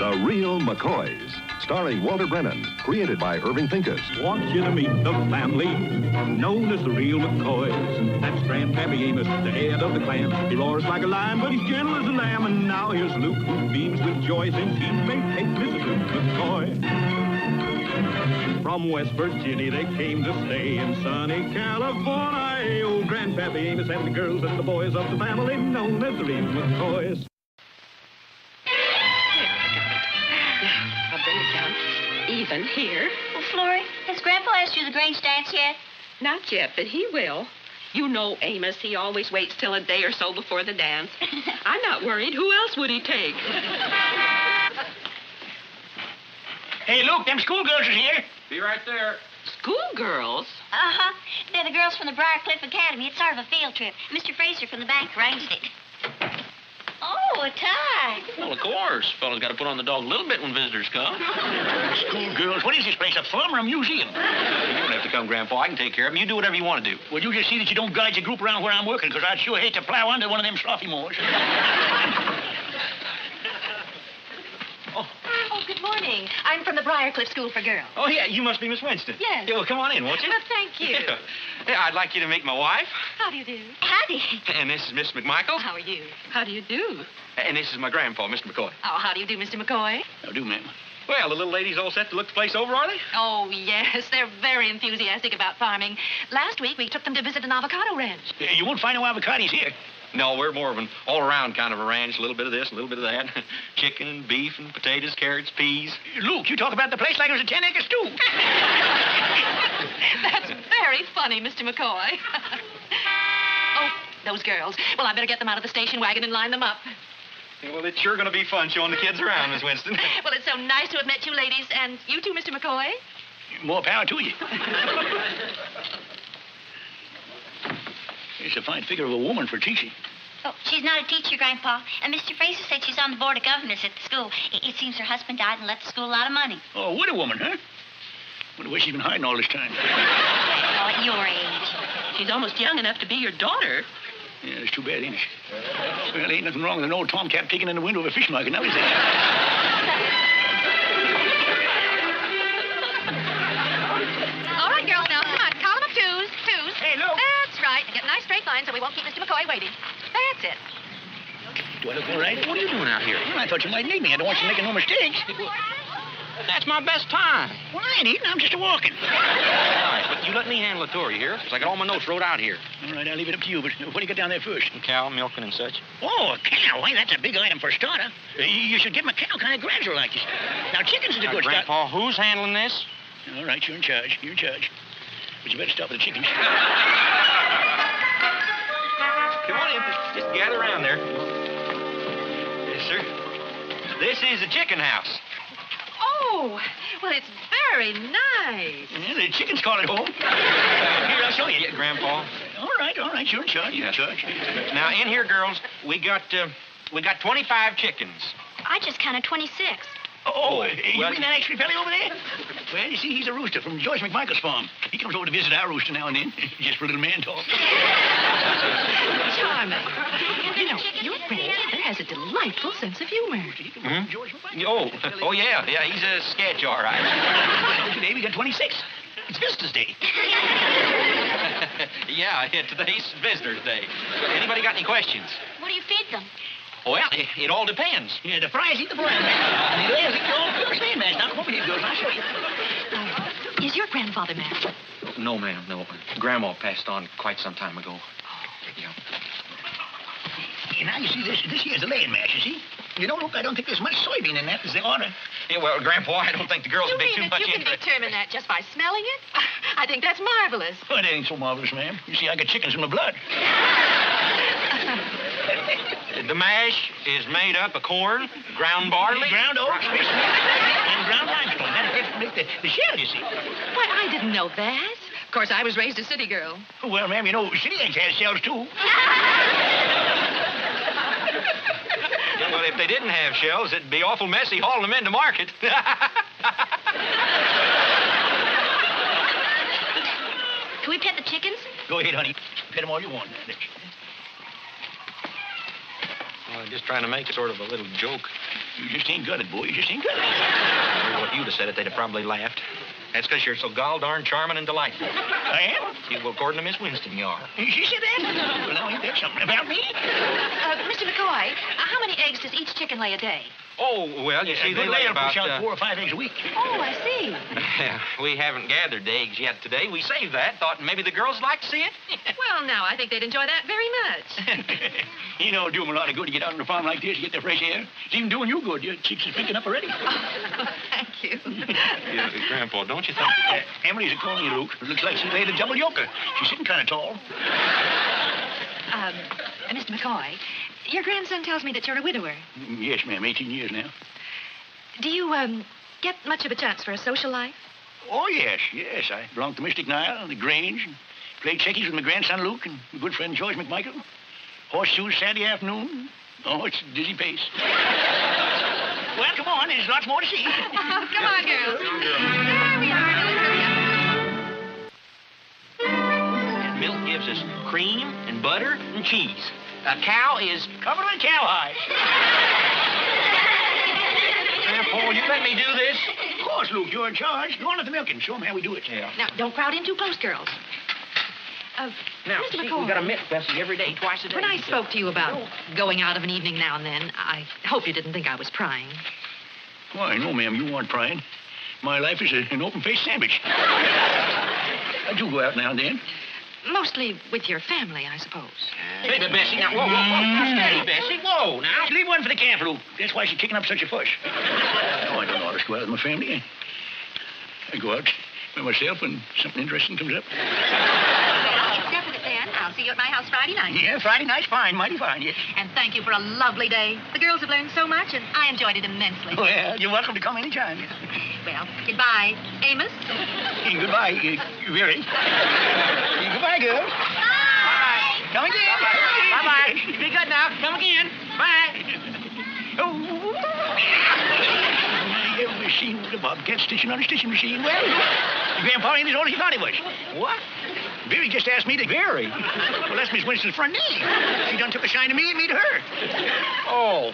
The Real McCoys, starring Walter Brennan, created by Irving Pincus. Want you to meet the family known as the Real McCoys. That's Grandpappy Amos, the head of the clan. He roars like a lion, but he's gentle as a lamb. And now here's Luke, who beams with joy since he's made cake Mrs. Luke McCoy. From West Virginia they came to stay in sunny California. Oh, Grandpappy Amos and the girls and the boys of the family known as the Real McCoys. Even here. Well, Florrie, has Grandpa asked you the Grange dance yet? Not yet, but he will. You know Amos, he always waits till a day or so before the dance. I'm not worried. Who else would he take? Hey, Luke, them schoolgirls is here. Be right there. Schoolgirls? Uh-huh. They're the girls from the Briarcliff Academy. It's sort of a field trip. Mr. Fraser from the bank arranged it. Oh, a tie. Well, of course. Fella's got to put on the dog a little bit when visitors come. Schoolgirls, what is this place, a farm or a museum? You don't have to come, Grandpa. I can take care of them. You do whatever you want to do. Well, you just see that you don't guide your group around where I'm working, because I'd sure hate to plow under one of them slothy moors. Oh, good morning. I'm from the Briarcliff School for Girls. Oh, yeah, you must be Miss Winston. Yes. Yeah, well, come on in, won't you? Well, thank you. Yeah, I'd like you to meet my wife. How do you do? Howdy. And this is Miss McMichael. How are you? How do you do? And this is my grandpa, Mr. McCoy. Oh, how do you do, Mr. McCoy? Now, do, ma'am. Well, the little ladies all set to look the place over, are they? Oh, yes. They're very enthusiastic about farming. Last week, we took them to visit an avocado ranch. You won't find no avocados here. No, we're more of an all-around kind of a ranch. A little bit of this, a little bit of that. Chicken and beef and potatoes, carrots, peas. Luke, you talk about the place like it was a 10-acre stew. That's very funny, Mr. McCoy. Oh, those girls. Well, I better get them out of the station wagon and line them up. Yeah, well, it's sure going to be fun showing the kids around, Miss Winston. Well, it's so nice to have met you ladies, and you too, Mr. McCoy. More power to you. It's a fine figure of a woman for teaching. Oh, she's not a teacher, Grandpa. And Mr. Fraser said she's on the board of governors at the school. It seems her husband died and left the school a lot of money. Oh, a widow woman, huh? Wonder where she's been hiding all this time. Oh, at your age. She's almost young enough to be your daughter. Yeah, it's too bad, ain't it? Well, ain't nothing wrong with an old tomcat peeking in the window of a fish market now, is there? All right, girls, now, come on. Column of twos. Twos. Hey, look. That's right. And get a nice straight line so we won't keep Mr. McCoy waiting. That's it. Do I look all right? What are you doing out here? Well, I thought you might need me. I don't want you making no mistakes. That's my best time. Well, I ain't eating. I'm just a-walking. All right, but you let me handle the tour, you hear? Because I got all my notes wrote out here. All right, I'll leave it up to you, but what do you got down there first? Cow, milking, and such. Oh, a cow. Why, that's a big item for a starter. You should give him a cow kind of gradual like this. Now, chickens is a good start. Grandpa, who's handling this? All right, you're in charge. You're in charge. But you better stop with the chickens. Come on in. Just gather around there. Yes, sir. This is the chicken house. Oh, well, it's very nice. Yeah, the chickens call it home. Here, I'll show you. Yeah, Grandpa. All right, you're in charge. You're in charge. Now, in here, girls, we got 25 chickens. I just counted 26. Oh, you well, mean that extra fellow over there? Well, you see, he's a rooster from George McMichael's farm. He comes over to visit our rooster now and then, just for a little man talk. Charming. You know, your grandfather has a delightful sense of humor. Hmm? George McMichael. Oh, yeah, he's a sketch, all right. So today we got 26. It's Visitors' Day. Yeah, today's Visitors' Day. Anybody got any questions? What do you feed them? Well, it all depends. Yeah, the fries eat the fries. And the layers eat the old first name, man. Now, come over here, girls. I'll show you. Is your grandfather married? No, ma'am, no. Grandma passed on quite some time ago. Yeah. Yeah, now, you see, this here's the laying mash, you see? You know, look, I don't think there's much soybean in that as they oughta. Yeah, well, Grandpa, I don't think the girls You would be mean too that much you can into it. determine that just by smelling it? I think that's marvelous. Oh, it ain't so marvelous, ma'am. You see, I got chickens in my blood. The mash is made up of corn, ground barley. Ground oats, fish meal, and ground limestone. That helps make the shell, you see. Why, I didn't know that. Of course, I was raised a city girl. Well, ma'am, you know, city eggs has shells, too. Yeah, well, if they didn't have shells, it'd be awful messy hauling them into market. Can we pet the chickens? Go ahead, honey. Pet them all you want. Oh, just trying to make it sort of a little joke. You just ain't got it, boy. You just ain't got it. Well, if you'd have said it, they'd have probably laughed. That's because you're so gall darn charming and delightful. I am? Yeah, well, according to Miss Winston, you are. She said that? Well, now, ain't that something about me? Mr. McCoy, how many eggs does each chicken lay a day? Oh, well, you see, they lay about... push out 4 or 5 eggs a week. Oh, I see. We haven't gathered the eggs yet today. We saved that, thought maybe the girls like to see it. Well, now, I think they'd enjoy that very much. You know, do them a lot of good to get out on the farm like this, get the fresh air. It's even doing you good. Your cheeks are picking up already. Oh, thank you. Yeah, Grandpa, don't you think that... Emily's calling you, Luke. It looks like she laid a double yoker. She's sitting kind of tall. Mr. McCoy, your grandson tells me that you're a widower. Yes, ma'am. 18 years now. Do you, get much of a chance for a social life? Oh, yes. I belonged to Mystic Nile, the Grange, and played checkies with my grandson, Luke, and my good friend, George McMichael. Horseshoes Saturday afternoon. Oh, it's a dizzy pace. Well, come on. There's lots more to see. Come on, girls. There we are. And milk gives us cream and butter and cheese. A cow is... Covered with cowhide. Grandpa, you let me do this? Of course, Luke. You're in charge. Go on at the milking. Show them how we do it. Yeah. Now, don't crowd in too close, girls. Now, Mr. see, McCoy, we got to milk Bessie every day, twice a day. when I spoke to you about going out of an evening now and then, I hope you didn't think I was prying. Why, no, ma'am. You aren't prying. My life is an open-faced sandwich. I do go out now and then. Mostly with your family, I suppose. Baby, Bessie, now, whoa. Now, steady, Bessie. Whoa, now. Leave one for the camp, Luke. That's why she's kicking up such a fuss. No, I don't always go out with my family. I go out by myself when something interesting comes up. Except for it then. I'll see you at my house Friday night. Yeah, Friday night's fine. Mighty fine, yes. And thank you for a lovely day. The girls have learned so much, and I enjoyed it immensely. Well, you're welcome to come anytime. Well, goodbye, Amos. Goodbye, Very. Goodbye, girls. Bye. Come again. Bye-bye. You be good now. Come again. Bye. Oh. You ever seen a bobcat stitching on a stitching machine? Well, Grandpa ain't as old as he thought he was. What? Very just asked me to... Very? Well, that's Miss Winston's front name. She done took a shine to me and me to her. Oh,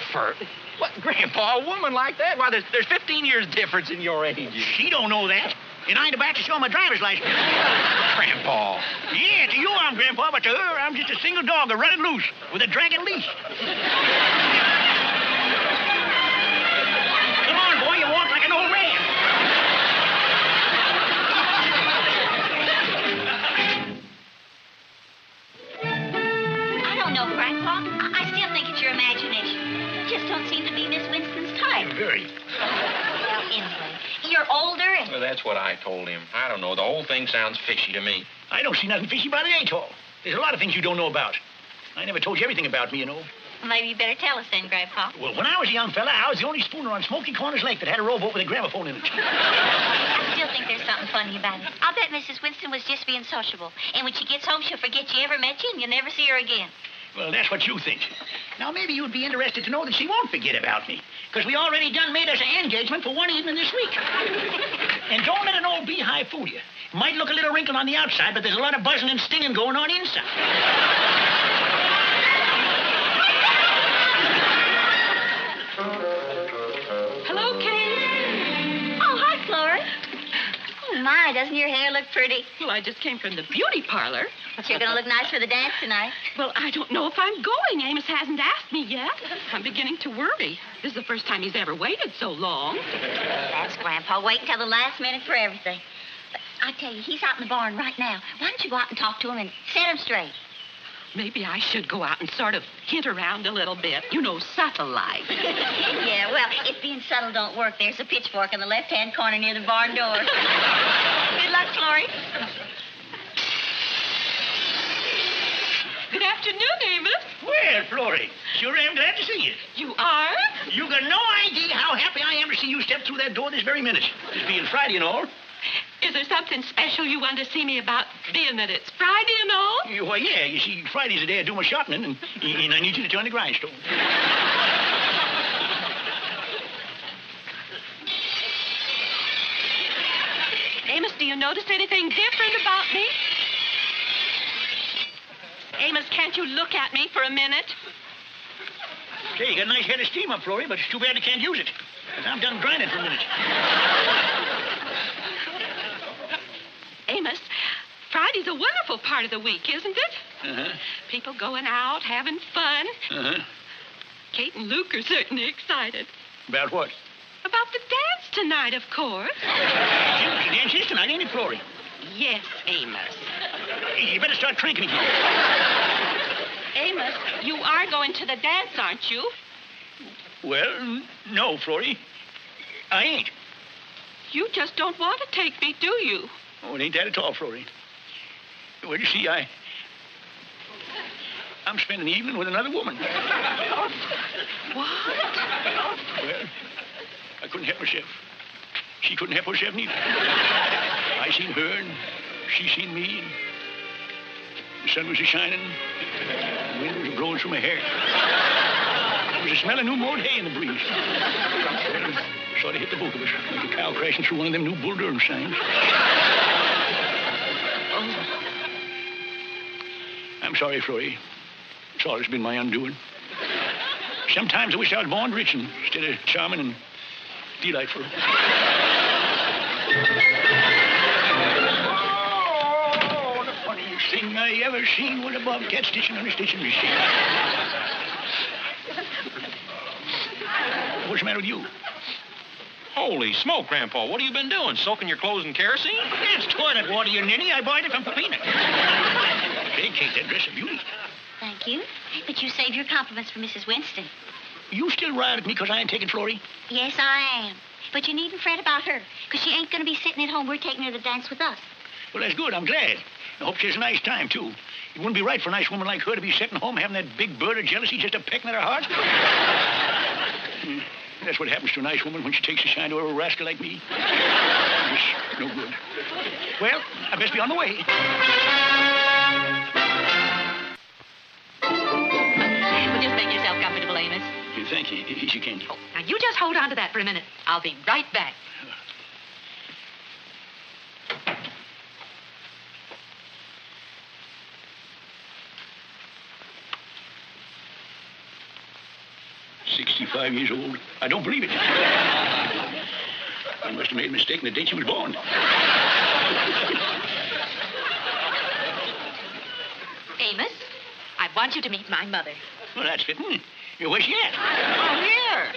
what, Grandpa, a woman like that? Why, there's 15 years difference in your age. She don't know that. And I ain't about to show my driver's license. Grandpa. Yeah, to you I'm Grandpa, but to her I'm just a single dog running loose with a dragging leash. Come on, boy, you walk like an old man. I don't know, Grandpa. I still think it's your imagination. You just don't seem to be Miss Winston's type. Very. Well, anyway, you're older and... Well, that's what I told him. I don't know. The whole thing sounds fishy to me. I don't see nothing fishy about it at all. There's a lot of things you don't know about. I never told you everything about me, you know. Well, maybe you better tell us then, Grandpa. Well, when I was a young fella, I was the only spooner on Smoky Corners Lake that had a rowboat with a gramophone in it. I still think there's something funny about it. I'll bet Mrs. Winston was just being sociable. And when she gets home, she'll forget she ever met you and you'll never see her again. Well, that's what you think. Now, maybe you'd be interested to know that she won't forget about me. Because we already done made us an engagement for one evening this week. And don't let an old beehive fool you. It might look a little wrinkled on the outside, but there's a lot of buzzing and stinging going on inside. Hello, Kate. Oh, hi, Flora. Oh, my, doesn't your hair look pretty? Well, I just came from the beauty parlor. But you're going to look nice for the dance tonight. Well, I don't know if I'm going. Amos hasn't asked me yet. I'm beginning to worry. This is the first time he's ever waited so long. That's Grandpa. Wait until the last minute for everything. But I tell you, he's out in the barn right now. Why don't you go out and talk to him and set him straight? Maybe I should go out and sort of hint around a little bit. You know, subtle like. Yeah, well, if being subtle don't work, there's a pitchfork in the left-hand corner near the barn door. Good luck, Florrie. Good afternoon, Amos. Well, Florrie, sure am glad to see you. You are? You got no idea how happy I am to see you step through that door this very minute. This being Friday and all. Is there something special you want to see me about, being that it's Friday and all? Well, yeah, you see, Friday's the day I do my shopping, and I need you to turn the grindstone. Amos, do you notice anything different about me? Amos, can't you look at me for a minute? Say, you got a nice head of steam up, Florrie, but it's too bad you can't use it. 'Cause I'm done grinding for a minute. Amos, Friday's a wonderful part of the week, isn't it? Uh-huh. People going out, having fun. Uh-huh. Kate and Luke are certainly excited. About what? About the dance tonight, of course. The dance is tonight, ain't it, Florrie? Yes, Amos. You better start cranking again. Amos, you are going to the dance, aren't you? Well, no, Florrie. I ain't. You just don't want to take me, do you? Oh, it ain't that at all, Florrie. Well, you see, I'm spending the evening with another woman. What? Well, I couldn't help myself. She couldn't help herself neither. I seen her, and she seen me, and the sun was a-shining, the wind was blowing through my hair. There was a smell of new mowed hay in the breeze. Well, sort of hit the both of us, like a cow crashing through one of them new Bull Durham signs. Oh. I'm sorry, Florrie. It's always been my undoing. Sometimes I wish I was born rich instead of charming and delightful. Oh, the funniest thing I ever seen was a bobcat stitching on a stitching machine. What's the matter with you? Holy smoke, Grandpa. What have you been doing? Soaking your clothes in kerosene? It's toilet water, you ninny. I bought it from Peanut. Hey, Kate, that dress is a beauty. Thank you. But you saved your compliments for Mrs. Winston. You still riled at me because I ain't taking Florrie? Yes, I am. But you needn't fret about her, because she ain't going to be sitting at home. We're taking her to dance with us. Well, that's good. I'm glad. I hope she has a nice time, too. It wouldn't be right for a nice woman like her to be sitting home having that big bird of jealousy just a-pecking at her heart. That's what happens to a nice woman when she takes a shine to a rascal like me. It's no good. Well, I best be on the way. Well, just make yourself comfortable, Amos. Thank you. Yes, you can. Oh, now, you just hold on to that for a minute. I'll be right back. $65 years old. I don't believe it. I must have made a mistake in the date she was born. Amos, I want you to meet my mother. Well, that's fitting. Where's she at? Oh, here.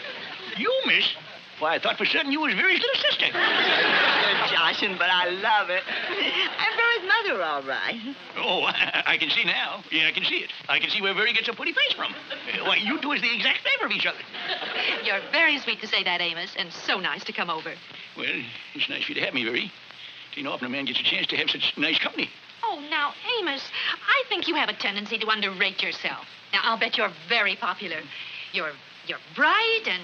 You, miss? Why, I thought for certain you was Very's little sister. You're joshing, but I love it. I'm Very's mother, all right. Oh, I can see now. Yeah, I can see it. I can see where Very gets a pretty face from. Why, you two is the exact favor of each other. You're very sweet to say that, Amos, and so nice to come over. Well, it's nice for you to have me, Very. You know, often a man gets a chance to have such nice company. Oh, now, Amos, I think you have a tendency to underrate yourself. Now, I'll bet you're very popular. You're bright and...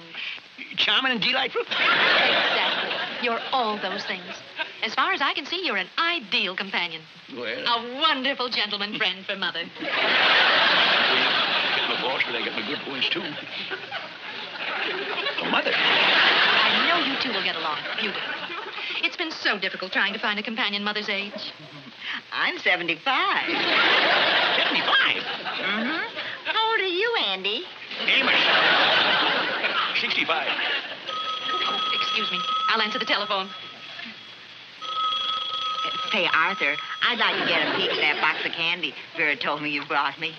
Charming and delightful. Exactly. You're all those things. As far as I can see, you're an ideal companion. Well... A wonderful gentleman friend for Mother. I got my boss, but I got my good points, too. Oh, Mother. I know you two will get along beautifully. It's been so difficult trying to find a companion Mother's age. I'm 75. 75? Mm-hmm. How old are you, Andy? Amos. 65. Oh, excuse me. I'll answer the telephone. Say, Arthur, I'd like to get a peek at that box of candy Vera told me you brought me.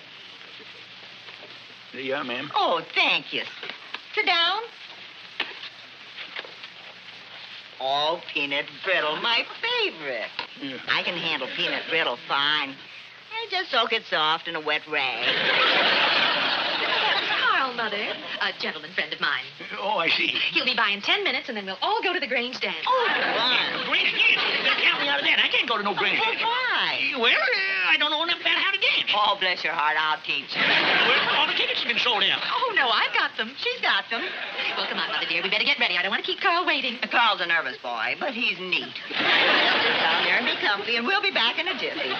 There you are, ma'am. Oh, thank you. Sit down. Oh, peanut brittle, my favorite. Yeah. I can handle peanut brittle fine. I just soak it soft in a wet rag. Carl, Mother. A gentleman friend of mine. Oh, I see. He'll be by in 10 minutes, and then we'll all go to the Grange dance. Oh, fun. Grange dance? Better count me out of that. I can't go to no Grange dance. Why? Well, I don't know enough about how to dance. Oh, bless your heart, I'll teach you. Well, all the tickets have been sold out. Oh, no, I've got them. She's got them. Well, come on, Mother dear. We better get ready. I don't want to keep Carl waiting. Carl's a nervous boy, but he's neat. Sit down there and be comfy, and we'll be back in a jiffy.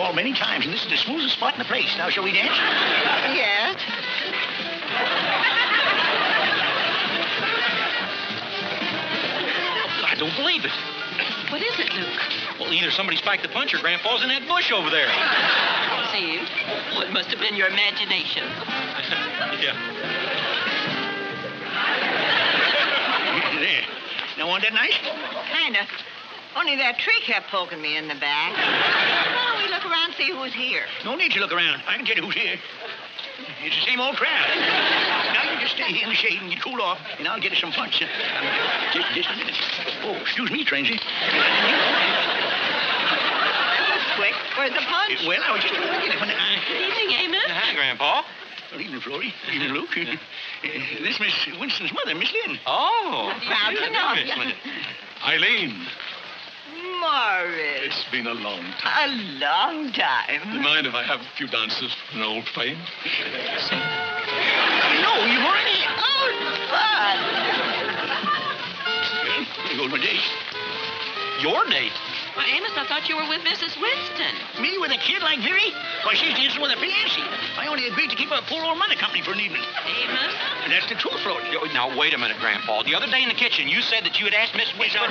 ball many times, and this is the smoothest spot in the place. Now, shall we dance? Yes. I don't believe it. What is it, Luke? Well, either somebody spiked the punch or Grandpa's in that bush over there. See? Well, it must have been your imagination. Yeah. There. Now, wasn't that nice? Kinda. Only that tree kept poking me in the back. Why don't we look around and see who's here? No need to look around. I can tell you who's here. It's the same old crowd. Now you just stay here in the shade and you cool off, and I'll get you some punch. Just a minute. Oh, excuse me, Tracy. That was quick. Where's the punch? Well, I was just looking at it when I... Good evening, Amos. Hi, Grandpa. Good evening, Florrie. Good evening, Luke. This is Miss Winston's mother, Miss Lynn. Oh. Proud to know Miss you. Lynn. Eileen, Morris. it's been a long time. A long Do you time. mind if I have a few dances for an old flame? No, you've already... Oh, fun. Well, there goes my date. Your date? Well, Amos, I thought you were with Mrs. Winston. Me with a kid like Veery? Why, she's dancing with a fiancé. I only agreed to keep her poor old mother company for an evening. Amos? And that's the truth, Florrie. Now, wait a minute, Grandpa. The other day in the kitchen, you said that you had asked Miss Winston...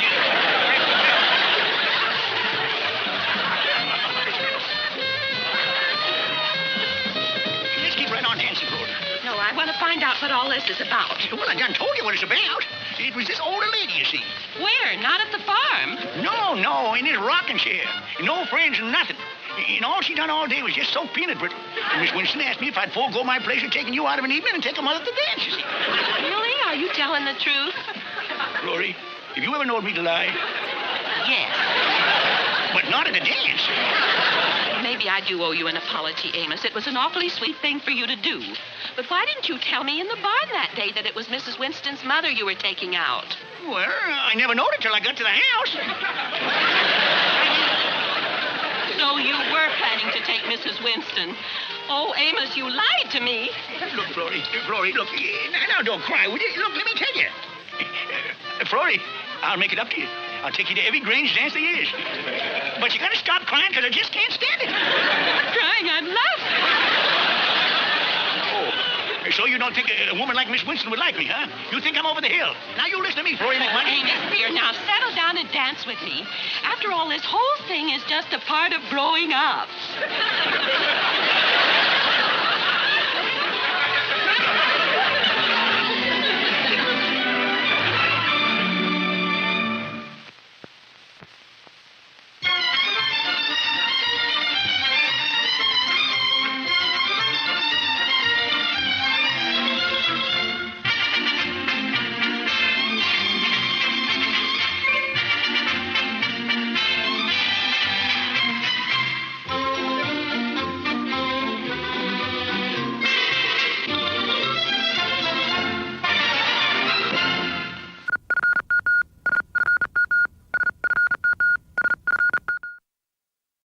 Let's keep right on dancing, Florrie. No, I want to find out what all this is about. Well, I done told you what it's about. It was this older lady, you see. Where? Not at the farm. No, in this rocking chair. No friends and nothing. And all she done all day was just soak peanut butter. And Miss Winston asked me if I'd forego my pleasure taking you out of an evening and take a mother to dance, you see. Really? Are you telling the truth? Florrie, have you ever known me to lie? Yes. But not at a dance. Maybe I do owe you an apology, Amos. It was an awfully sweet thing for you to do. But why didn't you tell me in the barn that day that it was Mrs. Winston's mother you were taking out? Well, I never knowed it till I got to the house. So you were planning to take Mrs. Winston. Oh, Amos, you lied to me. Look, Florrie, look. Now, don't cry, would you? Look, let me tell you. Florrie, I'll make it up to you. I'll take you to every Grange dance there is. But you gotta stop crying, because I just can't stand it. I'm crying. I'm laughing. Oh, so you don't think a woman like Miss Winston would like me, huh? You think I'm over the hill. Now you listen to me, Florrie McMoney. Amos, dear, now settle down and dance with me. After all, this whole thing is just a part of growing up.